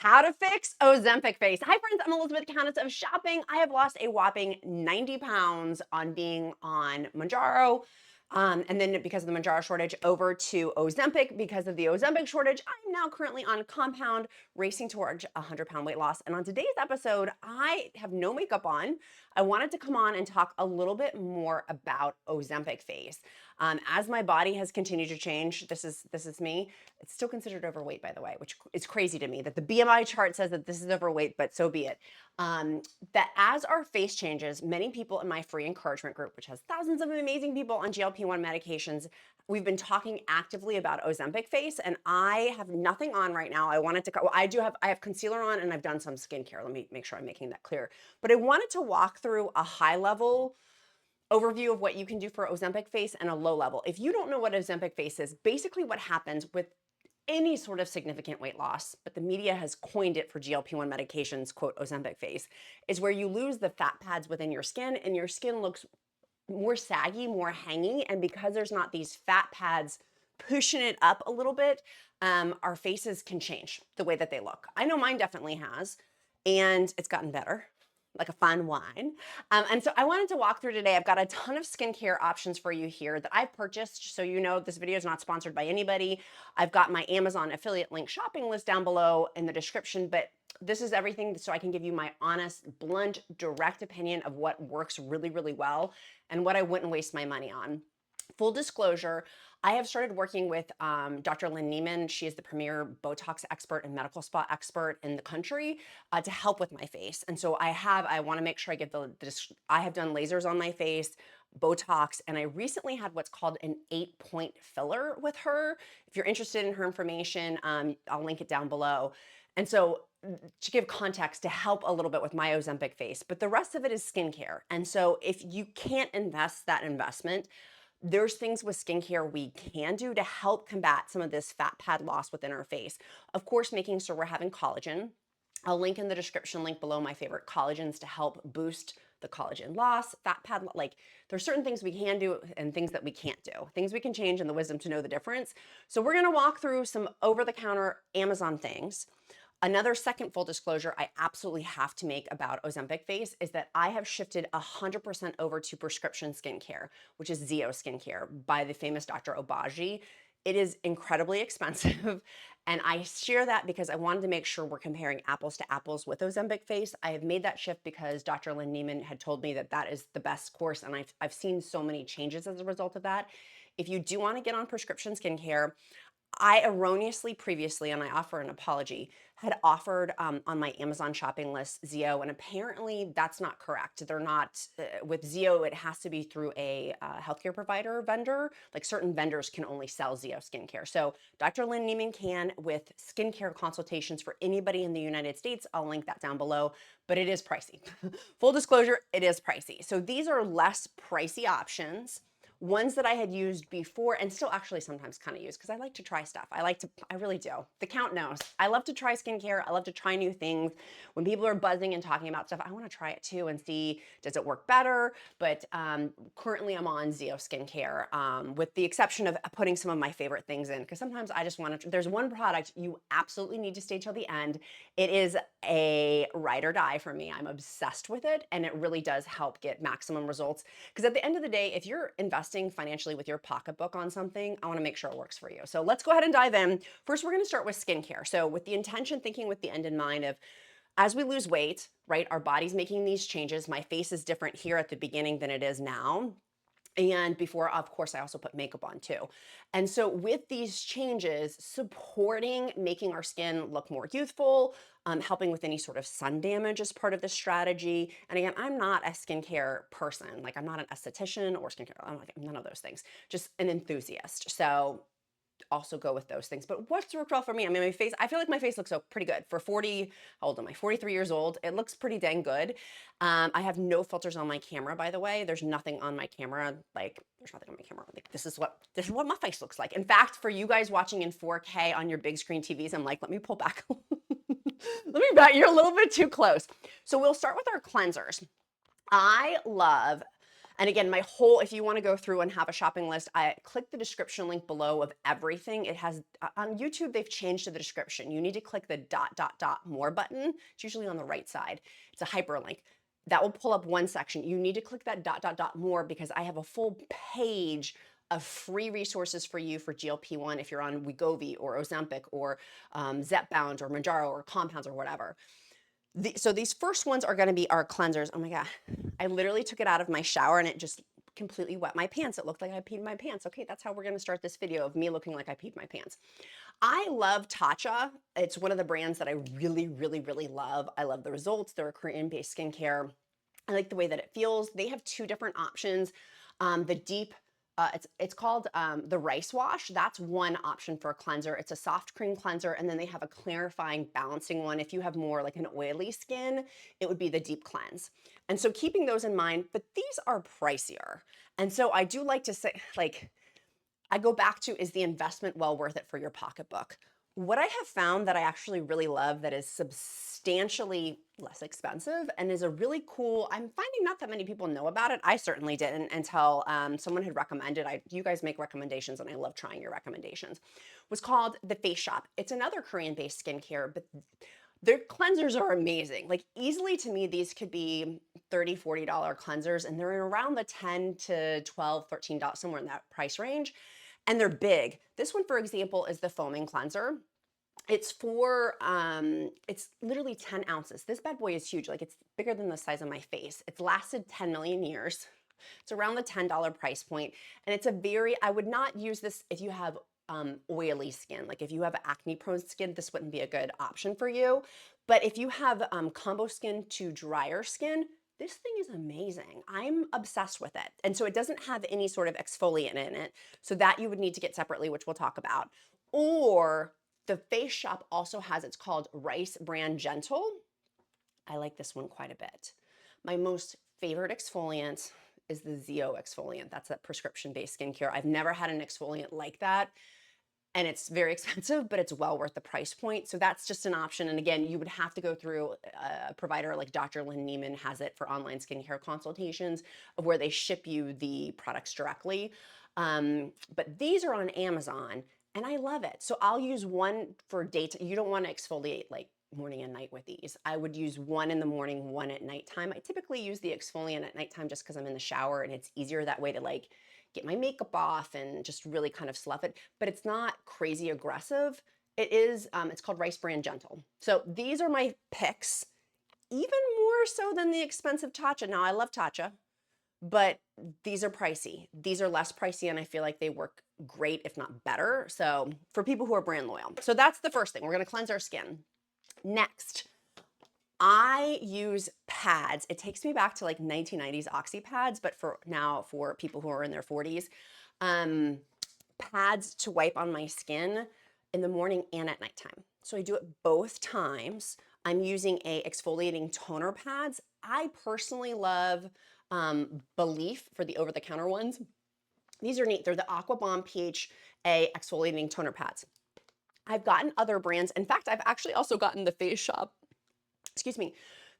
How to fix Ozempic face. Hi friends, I'm Elizabeth, Countess of Shopping. I have lost a whopping 90 pounds on being on Mounjaro. And then because of the Mounjaro shortage over to Ozempic. Because of the Ozempic shortage, I'm now currently on compound, racing towards a 100-pound weight loss. And on today's episode, I have no makeup on. I wanted to come on and talk a little bit more about Ozempic face. As my body has continued to change, this is me. It's still considered overweight, by the way, which is crazy to me that the BMI chart says that this is overweight, but so be it. That as our face changes, many people in my free encouragement group, which has thousands of amazing people on GLP-1 medications, we've been talking actively about Ozempic face, and I have nothing on right now. I wanted to, well, I have concealer on, and I've done some skincare. Let me make sure I'm making that clear. But I wanted to walk through a high level overview of what you can do for Ozempic face and a low level. If you don't know what Ozempic face is, basically what happens with any sort of significant weight loss, but the media has coined it for GLP-1 medications, quote, Ozempic face, is where you lose the fat pads within your skin and your skin looks more saggy, more hangy. And because there's not these fat pads pushing it up a little bit, our faces can change the way that they look. I know mine definitely has, and it's gotten better, like a fine wine. And so I wanted to walk through today. I've got a ton of skincare options for you here that I've purchased. So you know this video is not sponsored by anybody. I've got my Amazon affiliate link shopping list down below in the description, but this is everything so I can give you my honest, blunt, direct opinion of what works really, really well and what I wouldn't waste my money on. Full disclosure, I have started working with Dr. Lynn Neiman. She is the premier Botox expert and medical spa expert in the country to help with my face. And so I want to make sure I get I have done lasers on my face, Botox, and I recently had what's called an 8-point filler with her. If you're interested in her information, I'll link it down below. And so to give context, to help a little bit with my Ozempic face, but the rest of it is skincare. And so if you can't invest that investment, there's things with skincare we can do to help combat some of this fat pad loss within our face. Of course, making sure we're having collagen. I'll link in the description link below my favorite collagens to help boost the collagen loss, fat pad, like there's certain things we can do and things that we can't do, things we can change and the wisdom to know the difference. So we're gonna walk through some over-the-counter Amazon things. Another second full disclosure I absolutely have to make about Ozempic face is that I have shifted 100% over to prescription skincare, which is Zeo skincare by the famous Dr. Obagi. It is incredibly expensive, and I share that because I wanted to make sure we're comparing apples to apples with Ozempic face. I have made that shift because Dr. Lynn Neiman had told me that that is the best course, and I've seen so many changes as a result of that. If you do want to get on prescription skincare, I erroneously previously, and I offer an apology, had offered on my Amazon shopping list Zeo, and apparently that's not correct. They're not, with Zeo, it has to be through a healthcare provider vendor. Like certain vendors can only sell Zeo skincare. So Dr. Lynn Neiman can with skincare consultations for anybody in the United States. I'll link that down below, but it is pricey. Full disclosure, it is pricey. So these are less pricey options, ones that I had used before and still actually sometimes kind of use because I like to try stuff. I really do. The count knows. I love to try skincare. I love to try new things. When people are buzzing and talking about stuff, I want to try it too and see, does it work better? But currently I'm on Zeo skincare with the exception of putting some of my favorite things in because sometimes I just want to, there's one product you absolutely need to stay till the end. It is a ride or die for me. I'm obsessed with it and it really does help get maximum results because at the end of the day, if you're investing financially with your pocketbook on something, I want to make sure it works for you. So let's go ahead and dive in. First, we're going to start with skincare. So with the intention, thinking with the end in mind of as we lose weight, right, our body's making these changes. My face is different here at the beginning than it is now. And before, of course, I also put makeup on too. And so with these changes, supporting making our skin look more youthful, helping with any sort of sun damage is part of the strategy. And again, I'm not a skincare person. Like I'm not an esthetician or skincare, I'm like none of those things, just an enthusiast. So also go with those things. But what's worked well for me? I mean, my face, I feel like my face looks so pretty good for 40, how old am I? 43 years old. It looks pretty dang good. I have no filters on my camera, by the way. There's nothing on my camera. Like there's nothing on my camera. Like this is what my face looks like. In fact, for you guys watching in 4K on your big screen TVs, I'm like, let me pull back. Let me back. You're a little bit too close. So we'll start with our cleansers. I love And again, if you want to go through and have a shopping list, I click the description link below of everything. It has, on YouTube, they've changed to the description. You need to click the ... more button. It's usually on the right side. It's a hyperlink. That will pull up one section. You need to click that ... more because I have a full page of free resources for you for GLP-1 if you're on WEGOVY or Ozempic or zepbound or Mounjaro or compounds or whatever. So these first ones are going to be our cleansers. Oh my God. I literally took it out of my shower and it just completely wet my pants. It looked like I peed my pants. Okay, that's how we're going to start this video of me looking like I peed my pants. I love Tatcha. It's one of the brands that I really, really, really love. I love the results. They're a Korean-based skincare. I like the way that it feels. They have two different options. The deep, it's called the rice wash. That's one option for a cleanser. It's a soft cream cleanser, and then they have a clarifying balancing one. If you have more like an oily skin, it would be the deep cleanse. And so keeping those in mind, but these are pricier. And so I do like to say, like, I go back to, is the investment well worth it for your pocketbook? What I have found that I actually really love that is substantially less expensive and is a really cool, I'm finding not that many people know about it. I certainly didn't until someone had recommended. You guys make recommendations and I love trying your recommendations. Was called The Face Shop. It's another Korean-based skincare, but their cleansers are amazing. Like easily to me, these could be $30, $40 cleansers and they're around the $10 to $12, $13, somewhere in that price range. And they're big. This one, for example, is the foaming cleanser. It's it's literally 10 ounces. This bad boy is huge. Like it's bigger than the size of my face. It's lasted 10 million years. It's around the $10 price point. And it's I would not use this if you have oily skin. Like if you have acne prone skin, this wouldn't be a good option for you. But if you have combo skin to drier skin, this thing is amazing. I'm obsessed with it. And so it doesn't have any sort of exfoliant in it. So that you would need to get separately, which we'll talk about. Or the Face Shop also has, it's called Rice Bran Gentle. I like this one quite a bit. My most favorite exfoliant is the Zeo exfoliant. That's that prescription-based skincare. I've never had an exfoliant like that. And it's very expensive, but it's well worth the price point. So that's just an option. And again, you would have to go through a provider like Dr. Lynn Neiman has it for online skincare consultations of where they ship you the products directly. But these are on Amazon and I love it. So I'll use one for daytime. You don't want to exfoliate like morning and night with these. I would use one in the morning, one at nighttime. I typically use the exfoliant at nighttime just because I'm in the shower and it's easier that way to like get my makeup off and just really kind of slough it, but it's not crazy aggressive. It is, it's called Rice Bran Gentle. So these are my picks, even more so than the expensive Tatcha. Now I love Tatcha, but these are pricey. These are less pricey and I feel like they work great, if not better. So for people who are brand loyal. So that's the first thing. We're gonna cleanse our skin. Next, I use pads. It takes me back to like 1990s Oxy pads, but for people who are in their 40s, pads to wipe on my skin in the morning and at nighttime. So I do it both times. I'm using a exfoliating toner pads. I personally love Belief for the over-the-counter ones. These are neat. They're the Aqua Bomb PHA exfoliating toner pads. I've gotten other brands. In fact, I've actually also gotten the Face Shop. Excuse me,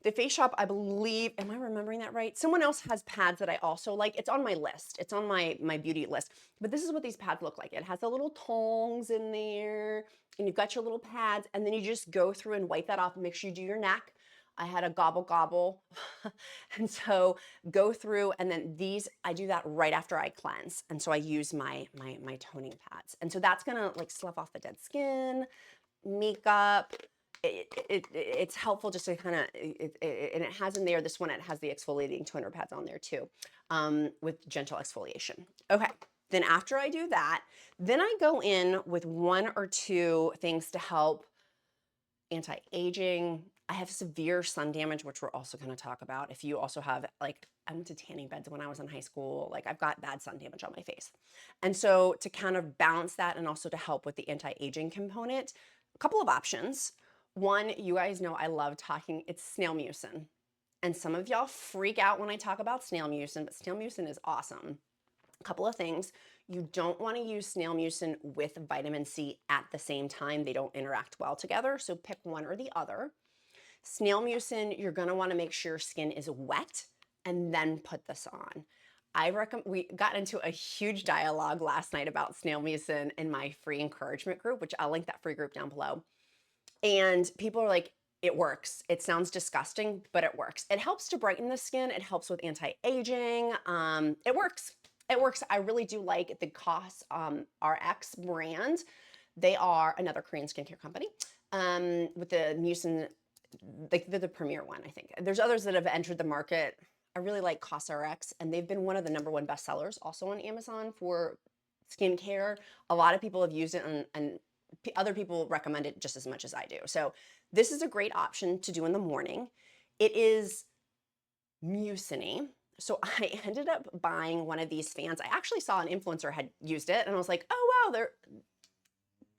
the Face Shop, I believe, am I remembering that right? Someone else has pads that I also like. It's on my list. It's on my beauty list. But this is what these pads look like. It has the little tongs in there, and you've got your little pads, and then you just go through and wipe that off and make sure you do your neck. I had a gobble. And so go through, and then these, I do that right after I cleanse. And so I use my toning pads. And so that's gonna like slough off the dead skin, makeup. It's helpful just to kind of, and it has in there, this one, it has the exfoliating toner pads on there too, with gentle exfoliation. Okay, then after I do that, then I go in with one or two things to help anti-aging. I have severe sun damage, which we're also going to talk about. If you also have, like, I went to tanning beds when I was in high school. Like, I've got bad sun damage on my face. And so to kind of balance that and also to help with the anti-aging component, a couple of options. One, you guys know I love talking, it's snail mucin. And some of y'all freak out when I talk about snail mucin, but snail mucin is awesome. A couple of things. You don't want to use snail mucin with vitamin C at the same time. They don't interact well together, so pick one or the other. Snail mucin, you're going to want to make sure your skin is wet and then put this on. we got into a huge dialogue last night about snail mucin in my free encouragement group, which I'll link that free group down below. And people are like, it works. It sounds disgusting, but it works. It helps to brighten the skin. It helps with anti-aging. It works. It works. I really do like the COS RX brand. They are another Korean skincare company with the mucin, like they're the premier one, I think. There's others that have entered the market. I really like COS RX, and they've been one of the #1 bestsellers also on Amazon for skincare. A lot of people have used it, and other people recommend it just as much as I do. So this is a great option to do in the morning. It is mucin-y. So I ended up buying one of these fans. I actually saw an influencer had used it, and I was like, oh wow, they're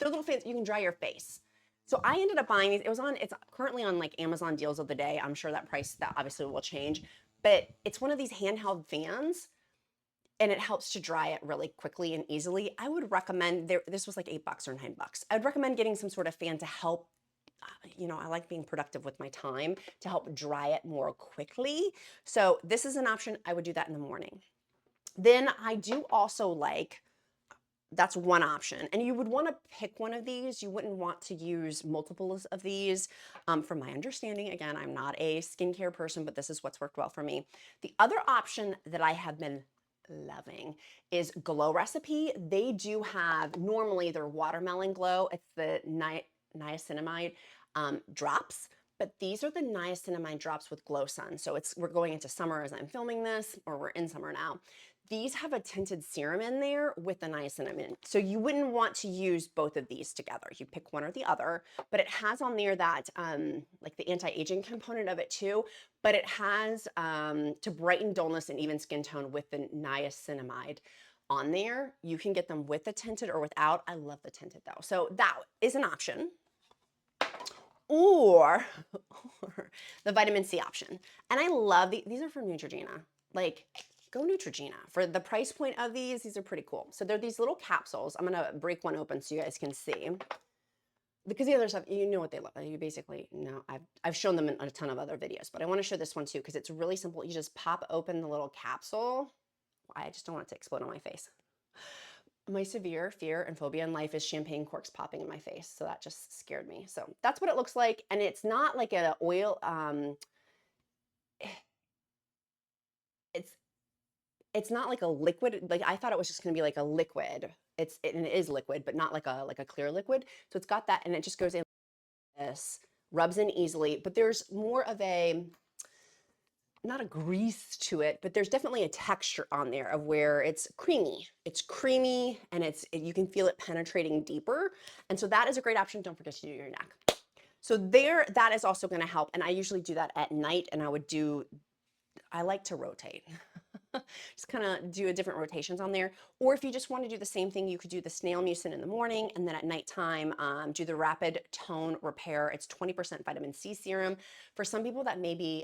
little fans. You can dry your face. So I ended up buying these. It's currently on like Amazon deals of the day. I'm sure that obviously will change, but it's one of these handheld fans, and it helps to dry it really quickly and easily. I would recommend, this was like $8 or $9. I'd recommend getting some sort of fan to help, I like being productive with my time, to help dry it more quickly. So this is an option. I would do that in the morning. Then I do also like, that's one option. And you would want to pick one of these. You wouldn't want to use multiples of these. From my understanding, again, I'm not a skincare person, but this is what's worked well for me. The other option that I have been loving is Glow Recipe. They do have, normally their watermelon glow. It's the niacinamide drops, but these are the niacinamide drops with Glow Sun. So we're going into summer as I'm filming this, or we're in summer now. These have a tinted serum in there with the niacinamide. So you wouldn't want to use both of these together. You pick one or the other, but it has on there that like the anti-aging component of it too, but it has to brighten dullness and even skin tone with the niacinamide on there. You can get them with the tinted or without. I love the tinted though. So that is an option. Or the vitamin C option. And I love these are from Neutrogena. Like, go Neutrogena. For the price point of these are pretty cool. So they're these little capsules. I'm gonna break one open so you guys can see. Because the other stuff, you know what they look like. You basically know. I've shown them in a ton of other videos, but I want to show this one too because it's really simple. You just pop open the little capsule. I just don't want it to explode on my face. My severe fear and phobia in life is champagne corks popping in my face. So that just scared me. So that's what it looks like. And it's not like an oil, it's not like a liquid. Like I thought it was just gonna be like a liquid. And it is liquid, but not like a clear liquid. So it's got that, and it just goes in like this, rubs in easily, but there's more of a, not a grease to it, but there's definitely a texture on there of where it's creamy. It's creamy, and you can feel it penetrating deeper. And so that is a great option. Don't forget to do your neck. So that is also gonna help. And I usually do that at night, and I like to rotate. Just kind of do different rotations on there. Or if you just want to do the same thing, you could do the snail mucin in the morning, and then at nighttime, do the rapid tone repair. It's 20% vitamin C serum. For some people that maybe,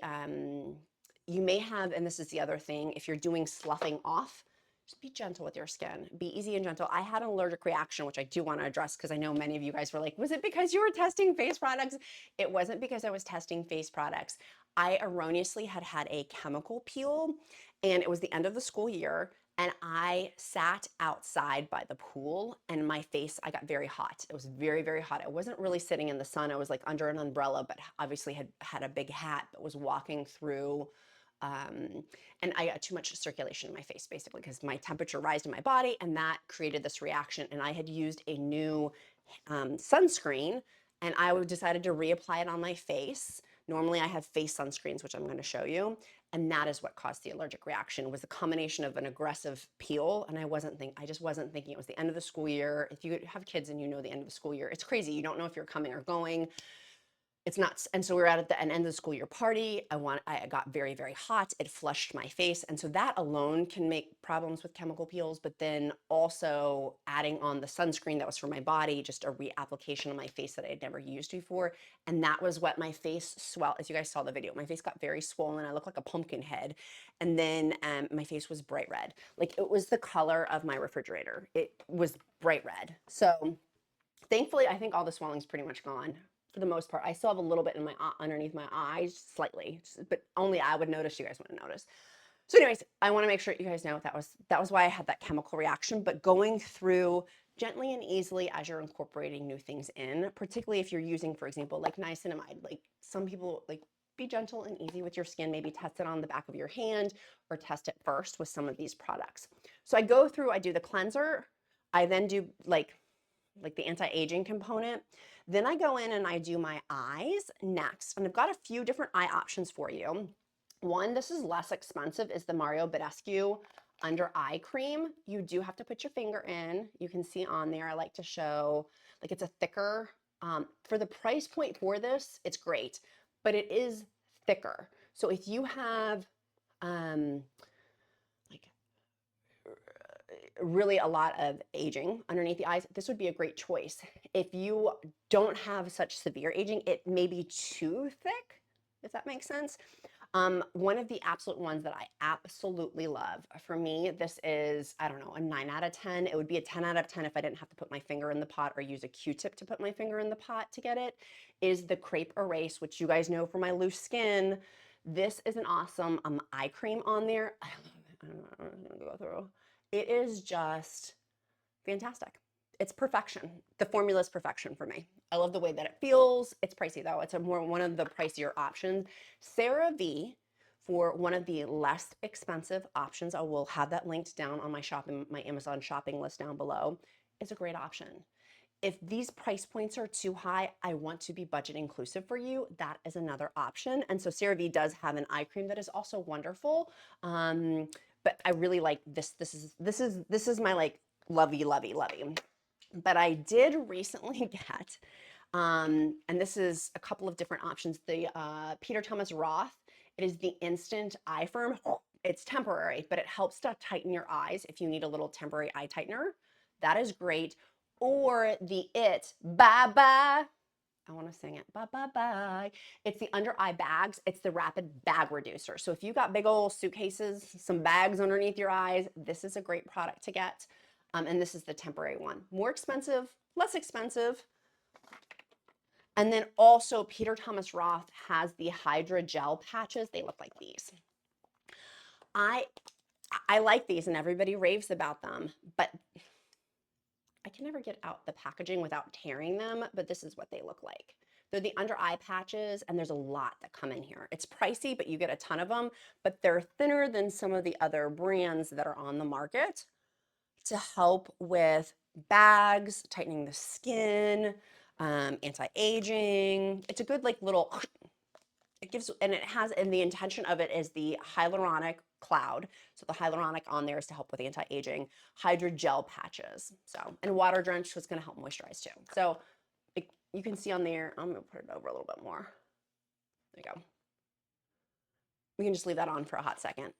you may have, and this is the other thing, if you're doing sloughing off, just be gentle with your skin. Be easy and gentle. I had an allergic reaction, which I do want to address because I know many of you guys were like, was it because you were testing face products? It wasn't because I was testing face products. I erroneously had a chemical peel, and it was the end of the school year, and I sat outside by the pool, and my face, I got very hot. It was very, very hot. I wasn't really sitting in the sun. I was like under an umbrella, but obviously had a big hat, but was walking through, and I got too much circulation in my face basically because my temperature rised in my body, and that created this reaction. And I had used a new sunscreen, and I decided to reapply it on my face. Normally I have face sunscreens, which I'm going to show you. And that is what caused the allergic reaction, was the combination of an aggressive peel. And I just wasn't thinking it was the end of the school year. If you have kids and you know the end of the school year, it's crazy. You don't know if you're coming or going. It's nuts. And so we were at the end of the school year party. I got very, very hot. It flushed my face. And so that alone can make problems with chemical peels, but then also adding on the sunscreen that was for my body, just a reapplication on my face that I had never used before. And that was what my face swelled. As you guys saw the video, my face got very swollen. I looked like a pumpkin head. And then my face was bright red. Like it was the color of my refrigerator. It was bright red. So thankfully, I think all the swelling's pretty much gone. For the most part, I still have a little bit in underneath my eyes, slightly, but only I would notice. You guys wouldn't notice. So anyways, I want to make sure you guys know that was why I had that chemical reaction, but going through gently and easily as you're incorporating new things in, particularly if you're using, for example, like niacinamide, like some people like be gentle and easy with your skin, maybe test it on the back of your hand or test it first with some of these products. So I go through, I do the cleanser, I then do like the anti-aging component. Then I go in and I do my eyes next. And I've got a few different eye options for you. One, this is less expensive, is the Mario Badescu under eye cream. You do have to put your finger in. You can see on there, I like to show, like it's a thicker, for the price point for this, it's great, but it is thicker. So if you have, like really a lot of aging underneath the eyes, this would be a great choice. If you don't have such severe aging, it may be too thick, if that makes sense. One of the absolute ones that I absolutely love, for me, this is, I don't know, a 9 out of 10. It would be a 10 out of 10 if I didn't have to put my finger in the pot or use a Q-tip to put my finger in the pot to get it, is the Crepe Erase, which you guys know for my loose skin. This is an awesome eye cream on there. I love it. I don't know, I'm gonna go through. It is just fantastic. It's perfection. The formula is perfection for me. I love the way that it feels. It's pricey though. It's one of the pricier options. CeraVe, for one of the less expensive options, I will have that linked down on my Amazon shopping list down below, is a great option. If these price points are too high, I want to be budget inclusive for you. That is another option. And so CeraVe does have an eye cream that is also wonderful. But I really like this. This is my like lovey. But I did recently get, and this is a couple of different options, the Peter Thomas Roth. It is the Instant Eye Firm. It's temporary, but it helps to tighten your eyes if you need a little temporary eye tightener. That is great. Or the Bye Bye. I want to sing it. Bye bye bye. It's the under eye bags. It's the rapid bag reducer. So if you got big old suitcases, some bags underneath your eyes, this is a great product to get. And this is the temporary one. More expensive, less expensive. And then also Peter Thomas Roth has the Hydra Gel patches. They look like these. I like these and everybody raves about them, but I can never get out the packaging without tearing them, but this is what they look like. They're the under eye patches, and there's a lot that come in here. It's pricey, but you get a ton of them, but they're thinner than some of the other brands that are on the market to help with bags, tightening the skin, anti-aging. It's a good like little, it gives, and it has, and the intention of it is the hyaluronic cloud. So the hyaluronic on there is to help with anti-aging. Hydra Gel patches. So, and water drenched was going to help moisturize too. So you can see on there, I'm going to put it over a little bit more. There you go. We can just leave that on for a hot second.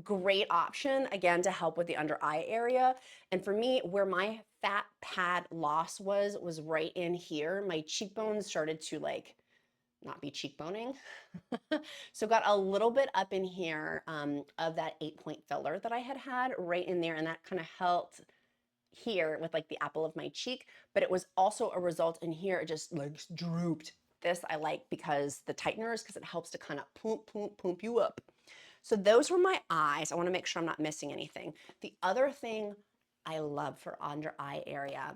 Great option, again, to help with the under eye area. And for me, where my fat pad loss was right in here. My cheekbones started to like not be cheekboning. So got a little bit up in here of that 8-point filler that I had right in there, and that kind of helped here with like the apple of my cheek, but it was also a result in here, it just like drooped. This I like because the tighteners, because it helps to kind of pump you up. So those were my eyes. I want to make sure I'm not missing anything. The other thing I love for under eye area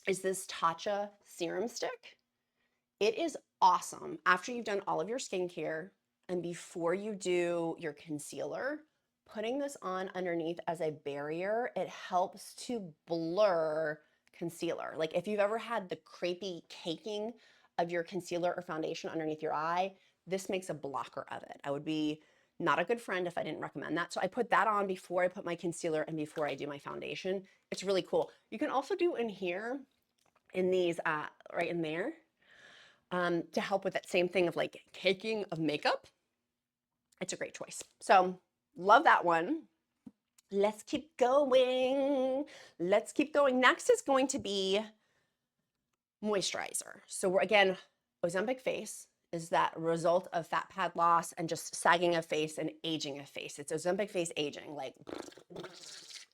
is this Tatcha serum stick. It is awesome after you've done all of your skincare and before you do your concealer. Putting this on underneath as a barrier, it helps to blur concealer. Like if you've ever had the crepey caking of your concealer or foundation underneath your eye, this makes a blocker of it. I would be not a good friend if I didn't recommend that. So I put that on before I put my concealer and before I do my foundation. It's really cool. You can also do in here, in these, right in there, to help with that same thing of like caking of makeup. It's a great choice. So love that one. Let's keep going. Let's keep going. Next is going to be moisturizer. So we're again, Ozempic face is that result of fat pad loss and just sagging of face and aging of face. It's Ozempic face aging. Like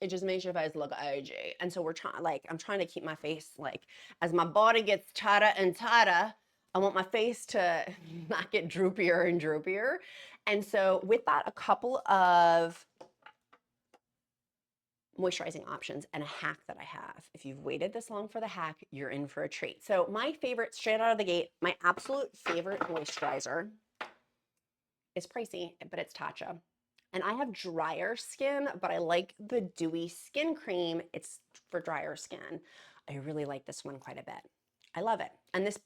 it just makes your face look aging. And so we're trying, like, I'm trying to keep my face like as my body gets tighter and tighter. I want my face to not get droopier and droopier. And so with that, a couple of moisturizing options and a hack that I have. If you've waited this long for the hack, you're in for a treat. So my favorite, straight out of the gate, my absolute favorite moisturizer is pricey, but it's Tatcha. And I have drier skin, but I like the dewy skin cream. It's for drier skin. I really like this one quite a bit. I love it. And this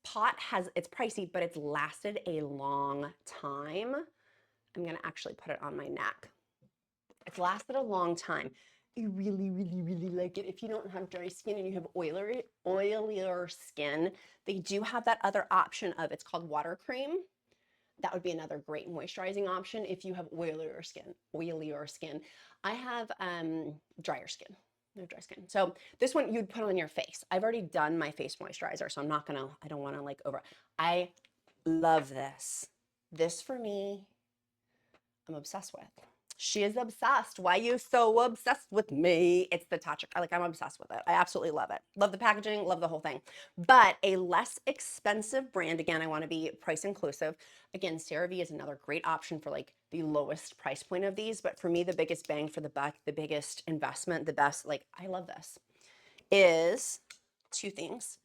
pot it's pricey, but it's lasted a long time. I'm gonna actually put it on my neck. It's lasted a long time. I really, really, really like it. If you don't have dry skin and you have oilier skin, they do have that other option of, it's called water cream. That would be another great moisturizing option if you have oilier skin. I have drier skin. No dry skin. So this one you'd put on your face. I've already done my face moisturizer, so I don't want to like I love this. This for me, I'm obsessed with. She is obsessed. Why are you so obsessed with me? It's the Tatcha. I'm obsessed with it. I absolutely love it. Love the packaging, love the whole thing. But a less expensive brand, again, I want to be price inclusive. Again, CeraVe is another great option for like the lowest price point of these. But for me, the biggest bang for the buck, the biggest investment, the best, like I love this, is two things.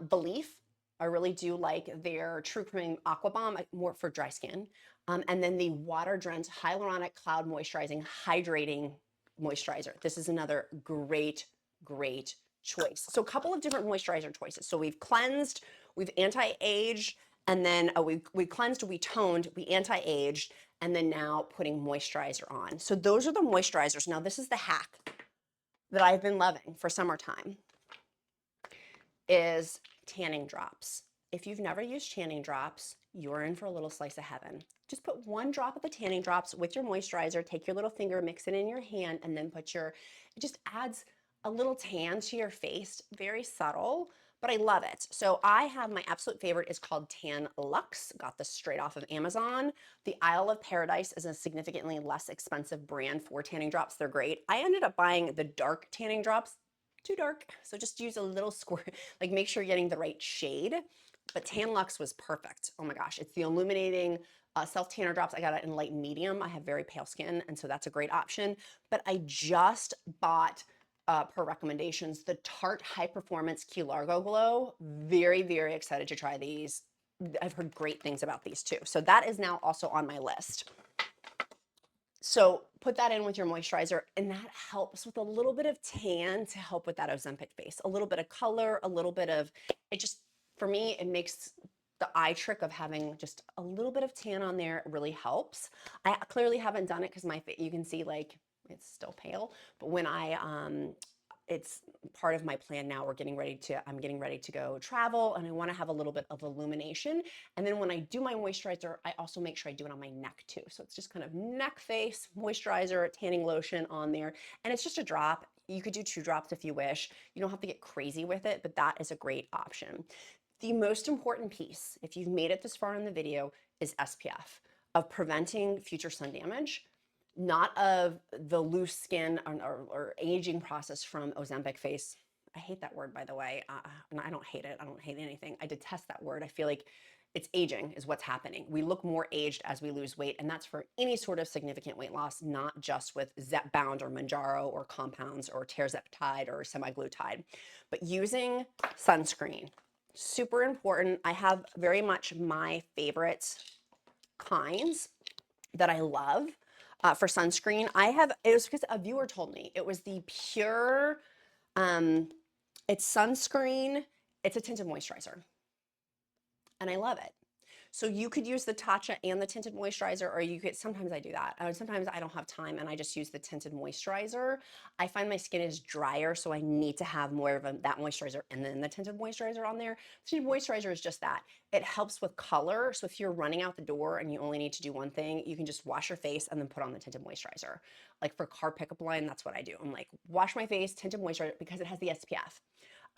Belief. I really do like their True Cream Aqua Bomb, more for dry skin. And then the Water Drenched Hyaluronic Cloud Moisturizing Hydrating Moisturizer. This is another great, great choice. So a couple of different moisturizer choices. So we've cleansed, we've anti-aged, and then we cleansed, we toned, we anti-aged, and then now putting moisturizer on. So those are the moisturizers. Now this is the hack that I've been loving for summertime, is tanning drops. If you've never used tanning drops, you're in for a little slice of heaven. Just put one drop of the tanning drops with your moisturizer, take your little finger, mix it in your hand, and then it just adds a little tan to your face. Very subtle, but I love it. So I have my absolute favorite is called Tan Luxe. Got this straight off of Amazon. The Isle of Paradise is a significantly less expensive brand for tanning drops. They're great. I ended up buying the dark tanning drops. Too dark, so just use a little squirt, like make sure you're getting the right shade. But Tan Luxe was perfect. Oh my gosh, it's the illuminating self tanner drops. I got it in light medium. I have very pale skin, and so that's a great option. But I just bought, per recommendations, the Tarte High Performance Key Largo Glow. Very, very excited to try these. I've heard great things about these too. So that is now also on my list. So put that in with your moisturizer, and that helps with a little bit of tan to help with that Ozempic face. A little bit of color, a little bit of, for me, it makes the eye trick of having just a little bit of tan on there really helps. I clearly haven't done it because you can see like it's still pale, but when it's part of my plan now. I'm getting ready to go travel, and I want to have a little bit of illumination. And then when I do my moisturizer, I also make sure I do it on my neck too. So it's just kind of neck, face, moisturizer, tanning lotion on there. And it's just a drop. You could do 2 drops if you wish. You don't have to get crazy with it, but that is a great option. The most important piece, if you've made it this far in the video, is SPF, of preventing future sun damage, not of the loose skin or aging process from Ozempic face. I hate that word, by the way. And I don't hate it. I don't hate anything. I detest that word. I feel like it's aging is what's happening. We look more aged as we lose weight, and that's for any sort of significant weight loss, not just with zepbound or Mounjaro or compounds or terzepatide or semaglutide, but using sunscreen. Super important. I have very much my favorite kinds that I love. For sunscreen, it was because a viewer told me it was the Pure, it's sunscreen, it's a tinted moisturizer, and I love it. So you could use the Tatcha and the tinted moisturizer, or sometimes I do that. Sometimes I don't have time and I just use the tinted moisturizer. I find my skin is drier, so I need to have more of that moisturizer and then the tinted moisturizer on there. The tinted moisturizer is just that. It helps with color. So if you're running out the door and you only need to do one thing, you can just wash your face and then put on the tinted moisturizer. Like for car pickup line, that's what I do. I'm like, wash my face, tinted moisturizer, because it has the SPF.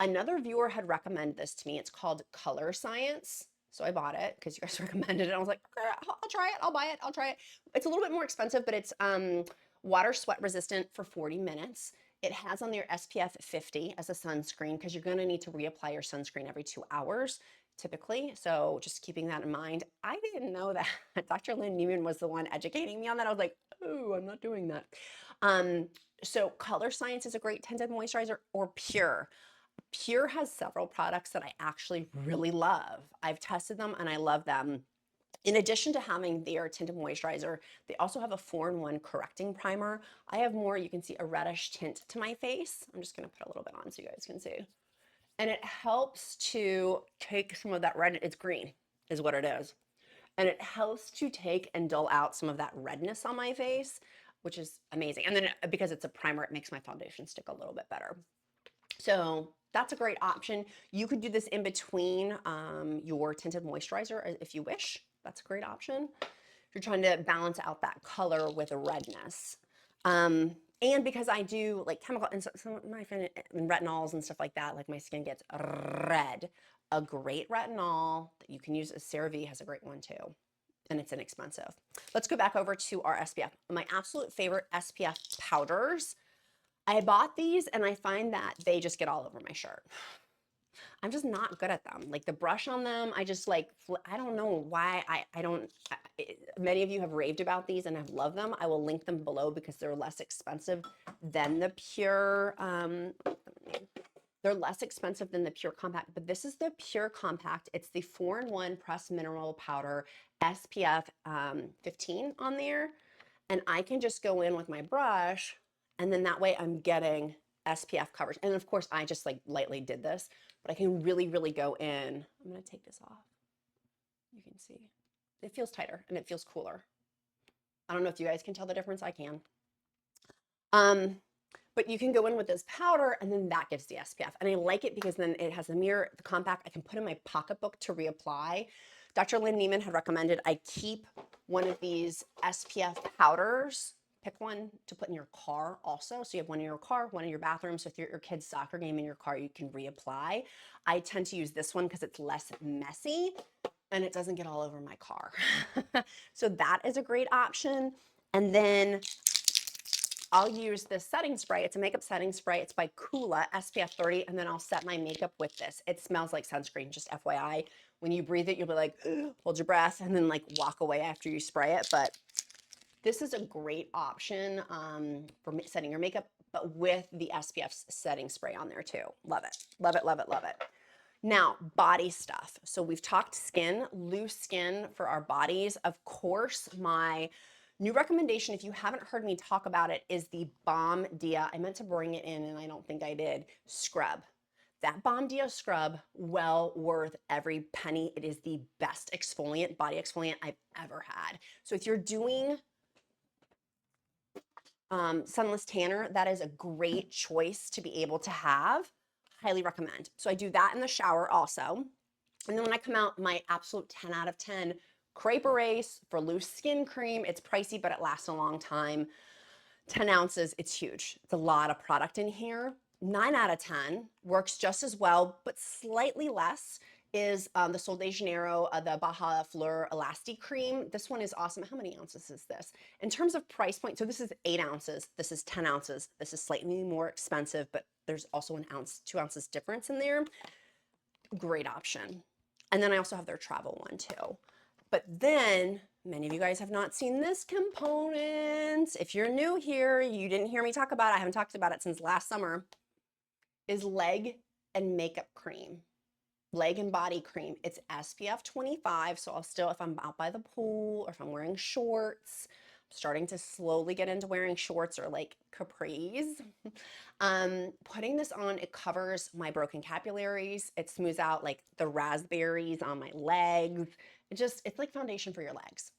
Another viewer had recommended this to me. It's called Color Science. So I bought it because you guys recommended it. I was like, okay, I'll try it. I'll buy it. I'll try it. It's a little bit more expensive, but it's water sweat resistant for 40 minutes. It has on there SPF 50 as a sunscreen because you're going to need to reapply your sunscreen every 2 hours. typically. So just keeping that in mind. I didn't know that Dr. Lynn Neiman was the one educating me on that. I was like, oh, I'm not doing that. So Color Science is a great tinted moisturizer, or Pure. Pure has several products that I actually really love. I've tested them and I love them. In addition to having their tinted moisturizer, they also have a 4-in-1 correcting primer. I have more, you can see, a reddish tint to my face. I'm just gonna put a little bit on so you guys can see. And it helps to take some of that red, it's green is what it is. And it helps to take and dull out some of that redness on my face, which is amazing. And then because it's a primer, it makes my foundation stick a little bit better. So that's a great option. You could do this in between your tinted moisturizer if you wish. That's a great option. If you're trying to balance out that color with a redness. And because I do like chemical and some of my retinols and stuff like that, like my skin gets red. A great retinol that you can use, CeraVe has a great one too, and it's inexpensive. Let's go back over to our SPF. My absolute favorite SPF powders. I bought these and I find that they just get all over my shirt. I'm just not good at them. Like the brush on them, I just like, I don't know why I don't, many of you have raved about these and have loved them. I will link them below because they're less expensive than the Pure, they're less expensive than the Pure Compact, but this is the Pure Compact. It's the 4-in-1 pressed mineral powder, SPF 15 on there. And I can just go in with my brush, and then that way I'm getting SPF coverage. And of course, I just like lightly did this, but I can really, really go in. I'm gonna take this off. You can see, it feels tighter and it feels cooler. I don't know if you guys can tell the difference, I can. But you can go in with this powder and then that gives the SPF. And I like it because then it has the mirror, the compact, I can put in my pocketbook to reapply. Dr. Lynn Neiman had recommended I keep one of these SPF powders, pick one to put in your car also. So you have one in your car, one in your bathroom. So if you're at your kid's soccer game in your car, you can reapply. I tend to use this one because it's less messy and it doesn't get all over my car. So that is a great option. And then I'll use this setting spray. It's a makeup setting spray. It's by Kula, SPF 30, and then I'll set my makeup with this. It smells like sunscreen, just FYI. When you breathe it, you'll be like, hold your breath, and then like walk away after you spray it. But this is a great option for setting your makeup, but with the SPF setting spray on there too. Love it, love it, love it, love it. Now, body stuff. So we've talked skin, loose skin for our bodies. Of course, my new recommendation, if you haven't heard me talk about it, is the Balm Dia. I meant to bring it in and I don't think I did. Scrub. That Balm Dia scrub, well worth every penny. It is the best exfoliant, body exfoliant I've ever had. So if you're doing sunless tanner, that is a great choice to be able to have. Highly recommend. So I do that in the shower also. And then when I come out, my absolute 10 out of 10 Crepe Erase for loose skin cream. It's pricey, but it lasts a long time. 10 ounces, it's huge. It's a lot of product in here. 9 out of 10 works just as well, but slightly less is the Sol de Janeiro, the Baja Fleur Elasti Cream. This one is awesome. How many ounces is this? In terms of price point, so this is 8 ounces, this is 10 ounces. This is slightly more expensive, but there's also an ounce, 2 ounces difference in there. Great option. And then I also have their travel one too. But then, many of you guys have not seen this component. If you're new here, you didn't hear me talk about it, I haven't talked about it since last summer, is leg and makeup cream. Leg and body cream. It's SPF 25, so I'll still, if I'm out by the pool or if I'm wearing shorts, I'm starting to slowly get into wearing shorts or like capris. Putting this on, it covers my broken capillaries. It smooths out like the raspberries on my legs. It's like foundation for your legs.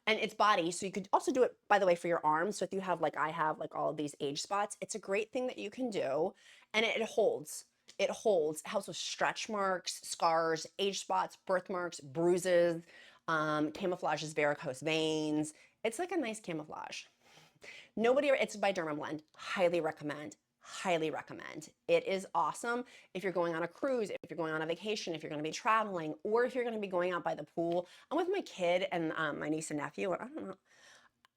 And it's body, so you could also do it, by the way, for your arms. So if you have, like I have, like all of these age spots, it's a great thing that you can do. And it holds. It holds. It helps with stretch marks, scars, age spots, birthmarks, bruises, camouflages varicose veins. It's like a nice camouflage. It's by Dermablend. Highly recommend. Highly recommend. It is awesome if you're going on a cruise, if you're going on a vacation, if you're going to be traveling, or if you're going to be going out by the pool. I'm with my kid and my niece and nephew, and I don't know,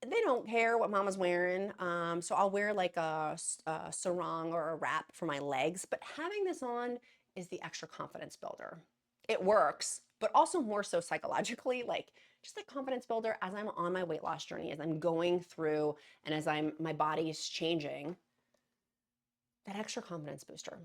they don't care what mama's wearing. So I'll wear like a sarong or a wrap for my legs, but having this on is the extra confidence builder. it works, but also more so psychologically, like just a confidence builder as I'm on my weight loss journey, as I'm going through and as my body is changing, that extra confidence booster.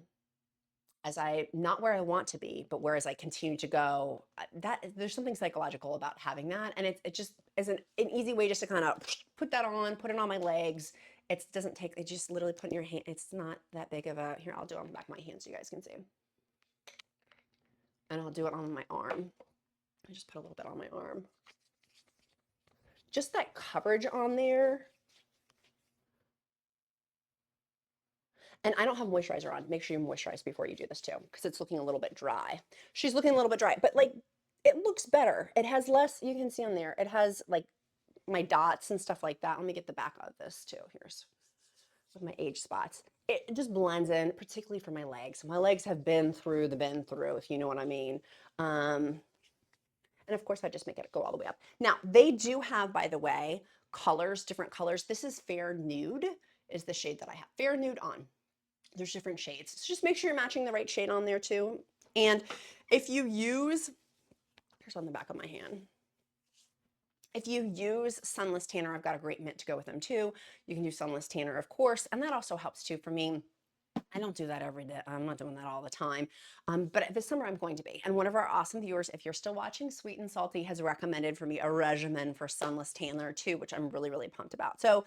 As I not where I want to be, but where as I continue to go, that there's something psychological about having that, and it just is an easy way just to kind of put that on, put it on my legs. It doesn't take. It just literally put in your hand. It's not that big of a. Here, I'll do it on the back of my hand so you guys can see, and I'll do it on my arm. I just put a little bit on my arm. Just that coverage on there. And I don't have moisturizer on. Make sure you moisturize before you do this too, because it's looking a little bit dry. She's looking a little bit dry, but like it looks better. It has less, you can see on there, it has like my dots and stuff like that. Let me get the back of this too. Here's with my age spots. It just blends in, particularly for my legs. My legs have been through, if you know what I mean. And of course, I just make it go all the way up. Now, they do have, by the way, colors, different colors. This is Fair Nude, is the shade that I have. Fair Nude on. There's different shades. So just make sure you're matching the right shade on there too. And if you use, here's on the back of my hand. If you use Sunless Tanner, I've got a great mint to go with them too. You can use Sunless Tanner, of course, and that also helps too for me. I don't do that every day. I'm not doing that all the time. But this summer I'm going to be. And one of our awesome viewers, if you're still watching, Sweet and Salty, has recommended for me a regimen for Sunless Tanner too, which I'm really, really pumped about. So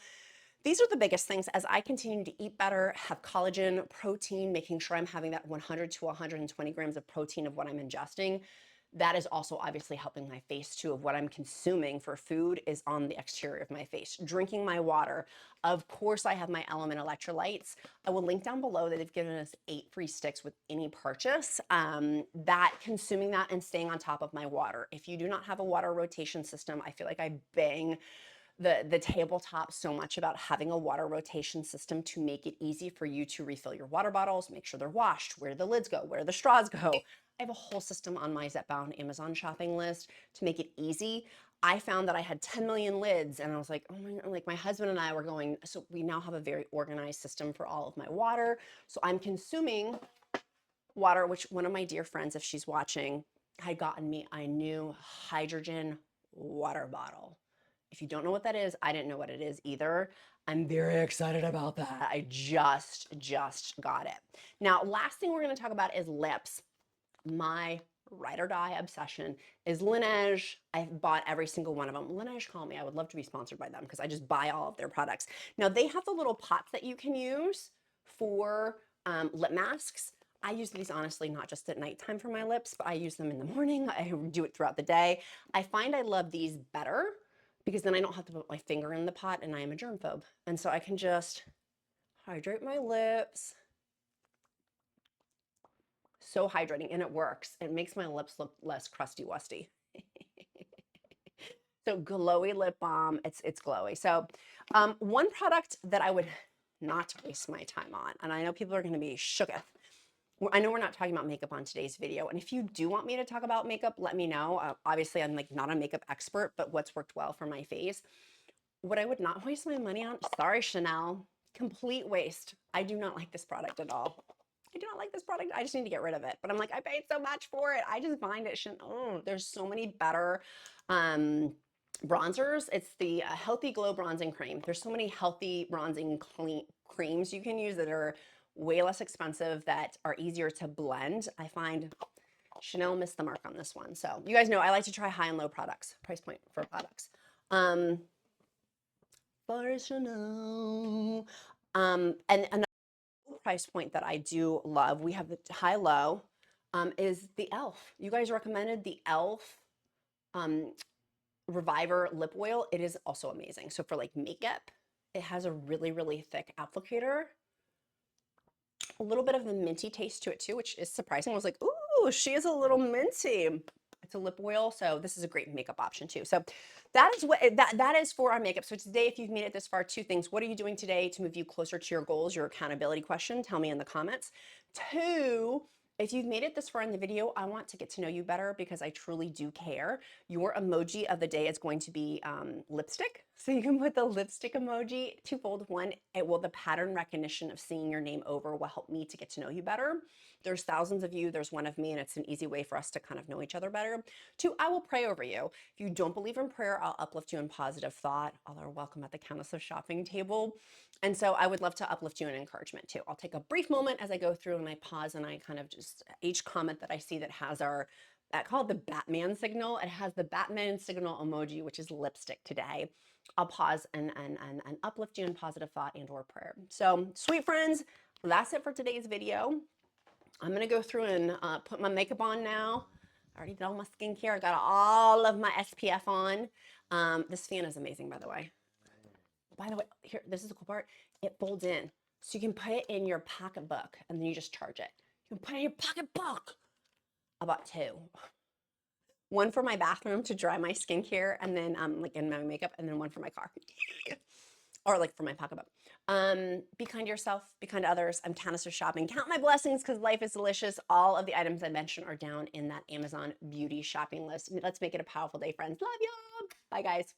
these are the biggest things as I continue to eat better, have collagen, protein, making sure I'm having that 100 to 120 grams of protein of what I'm ingesting. That is also obviously helping my face too, of what I'm consuming for food is on the exterior of my face. Drinking my water. Of course, I have my LMNT electrolytes. I will link down below that they've given us 8 free sticks with any purchase. That consuming that and staying on top of my water. If you do not have a water rotation system, I feel like I bang the tabletop so much about having a water rotation system to make it easy for you to refill your water bottles, make sure they're washed, where the lids go, where the straws go. I have a whole system on my zepbound Amazon shopping list to make it easy. I found that I had 10 million lids and I was like, oh my, like my husband and I were going, so we now have a very organized system for all of my water. So I'm consuming water, which one of my dear friends, if she's watching, had gotten me a new hydrogen water bottle. If you don't know what that is, I didn't know what it is either. I'm very excited about that. I just got it. Now, last thing we're going to talk about is lips. My ride or die obsession is Laneige. I've bought every single one of them. Laneige, call me. I would love to be sponsored by them because I just buy all of their products. Now, they have the little pots that you can use for lip masks. I use these honestly not just at nighttime for my lips, but I use them in the morning. I do it throughout the day. I find I love these better because then I don't have to put my finger in the pot and I am a germphobe. And so I can just hydrate my lips. So hydrating, and it works. It makes my lips look less crusty-wusty. So glowy lip balm, it's glowy. So one product that I would not waste my time on, and I know people are gonna be shooketh. I know we're not talking about makeup on today's video, and if you do want me to talk about makeup, let me know. Obviously, I'm like not a makeup expert, but what's worked well for my face. What I would not waste my money on, sorry Chanel, complete waste. I do not like this product at all. I do not like this product. I just need to get rid of it. But I'm like, I paid so much for it. I just find it shouldn't. Oh, there's so many better bronzers. It's the Healthy Glow Bronzing Cream. There's so many healthy bronzing creams you can use that are way less expensive, that are easier to blend. I find Chanel missed the mark on this one. So you guys know I like to try high and low products, price point for products. For Chanel. And another price point that I do love, we have the high-low, is the e.l.f. You guys recommended the e.l.f. Reviver lip oil. It is also amazing. So for like makeup, it has a really, really thick applicator. A little bit of a minty taste to it too, which is surprising. I was like, ooh, she is a little minty. It's a lip oil, so this is a great makeup option too. So that is what that is for our makeup. So today, if you've made it this far, 2 things. What are you doing today to move you closer to your goals, your accountability question? Tell me in the comments. 2, if you've made it this far in the video, I want to get to know you better because I truly do care. Your emoji of the day is going to be lipstick. So you can put the lipstick emoji, twofold. One, the pattern recognition of seeing your name over will help me to get to know you better. there's thousands of you, there's one of me, and it's an easy way for us to kind of know each other better. 2, I will pray over you. If you don't believe in prayer, I'll uplift you in positive thought. All are welcome at the Countess of Shopping table. And so I would love to uplift you in encouragement too. I'll take a brief moment as I go through and I pause and I kind of just, each comment that I see that has our, I call it the Batman signal. It has the Batman signal emoji, which is lipstick today. I'll pause and uplift you in positive thought and or prayer. So sweet friends, that's it for today's video. I'm gonna go through and put my makeup on now. I already did all my skincare. I got all of my SPF on. This fan is amazing, by the way. By the way, here, this is the cool part. It folds in. So you can put it in your pocketbook and then you just charge it. You can put it in your pocketbook. I bought 2. One for my bathroom to dry my skincare and then like in my makeup, and then one for my car. Or like for my pocketbook. Be kind to yourself, be kind to others. I'm Countess of Shopping. Count my blessings because life is delicious. All of the items I mentioned are down in that Amazon beauty shopping list. Let's make it a powerful day, friends. Love y'all. Bye, guys.